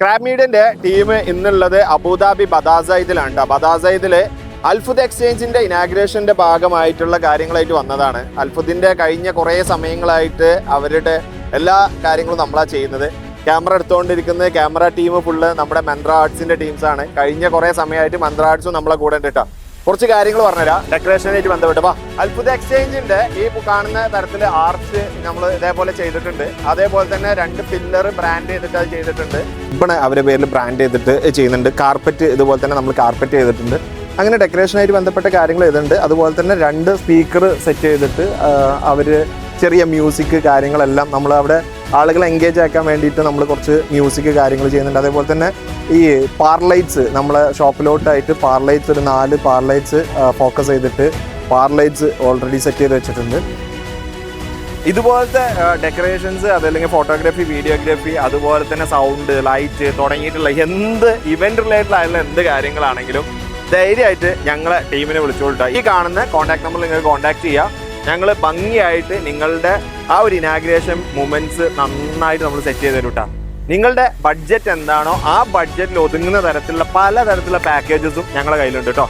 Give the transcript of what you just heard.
Crab മീഡിയന്റെ team ഇന്നുള്ളത് Abu Dhabi ബദാസൈദിലാണ്. ബദാസൈദില് അൽഫുദ് എക്സ്ചേഞ്ചിന്റെ ഇനാഗ്രേഷന്റെ ഭാഗമായിട്ടുള്ള കാര്യങ്ങളായിട്ട് വന്നതാണ്. അൽഫുദിന്റെ കഴിഞ്ഞ കുറേ സമയങ്ങളായിട്ട് അവരുടെ എല്ലാ കാര്യങ്ങളും നമ്മളാ ചെയ്യുന്നത്. ക്യാമറ എടുത്തുകൊണ്ടിരിക്കുന്നത് ക്യാമറ ടീം ഫുള്ള് നമ്മുടെ മന്ത്ര ആർട്സിന്റെ ടീംസാണ്. കഴിഞ്ഞ കുറേ സമയമായിട്ട് മന്ത്ര ആർട്സും നമ്മളെ കൂടെ ഉണ്ട് കേട്ടോ. കുറച്ച് കാര്യങ്ങൾ പറഞ്ഞുതരാം ഡെക്കറേഷനായിട്ട് ബന്ധപ്പെട്ട്. അൽഫുദ് എക്സ്ചേഞ്ചിന്റെ ഈ കാണുന്ന തരത്തിൽ ആർച്ച് നമ്മൾ ഇതേപോലെ ചെയ്തിട്ടുണ്ട്. അതേപോലെ തന്നെ 2 പില്ലർ ബ്രാൻഡ് ചെയ്തിട്ട് അത് ചെയ്തിട്ടുണ്ട്. ഇപ്പം അവരുടെ പേരിൽ ബ്രാൻഡ് ചെയ്തിട്ട് ചെയ്യുന്നുണ്ട്. കാർപ്പറ്റ് ഇതുപോലെ തന്നെ നമ്മൾ കാർപ്പറ്റ് ചെയ്തിട്ടുണ്ട്. അങ്ങനെ ഡെക്കറേഷനായിട്ട് ബന്ധപ്പെട്ട കാര്യങ്ങൾ ഇതുണ്ട്. അതുപോലെ തന്നെ 2 സ്പീക്കർ സെറ്റ് ചെയ്തിട്ട് അവർ ചെറിയ മ്യൂസിക് കാര്യങ്ങളെല്ലാം നമ്മൾ അവിടെ ആളുകളെ എൻഗേജ് ആക്കാൻ വേണ്ടിയിട്ട് നമ്മൾ കുറച്ച് മ്യൂസിക് കാര്യങ്ങൾ ചെയ്യുന്നുണ്ട്. അതേപോലെ തന്നെ ഈ പാർലൈറ്റ്സ് നമ്മളെ ഷോപ്പിലോട്ടായിട്ട് പാർലൈറ്റ്സ് ഒരു 4 പാർലൈറ്റ്സ് ഫോക്കസ് ചെയ്തിട്ട് പാർലൈറ്റ്സ് ഓൾറെഡി സെറ്റ് ചെയ്ത് വെച്ചിട്ടുണ്ട്. ഇതുപോലത്തെ ഡെക്കറേഷൻസ് അതല്ലെങ്കിൽ ഫോട്ടോഗ്രാഫി, വീഡിയോഗ്രാഫി, അതുപോലെ തന്നെ സൗണ്ട്, ലൈറ്റ് തുടങ്ങിയിട്ടുള്ള എന്ത് ഇവന്റ് റിലേറ്റഡ് ആയിട്ടുള്ള എന്ത് കാര്യങ്ങളാണെങ്കിലും ധൈര്യമായിട്ട് ഞങ്ങളെ ടീമിനെ വിളിച്ചോളൂ. ഈ കാണുന്ന കോൺടാക്ട് നമ്പർ നിങ്ങൾക്ക് കോൺടാക്ട് ചെയ്യാം. ഞങ്ങൾ ഭംഗിയായിട്ട് നിങ്ങളുടെ ആ ഒരു ഇനാഗ്രേഷൻ മൊമെന്റ്സ് നന്നായിട്ട് നമ്മൾ സെറ്റ് ചെയ്ത് തരും കേട്ടോ. നിങ്ങളുടെ ബഡ്ജറ്റ് എന്താണോ ആ ബഡ്ജറ്റിൽ ഒതുങ്ങുന്ന തരത്തിലുള്ള പല തരത്തിലുള്ള പാക്കേജസും ഞങ്ങളുടെ കയ്യിലുണ്ട് കേട്ടോ.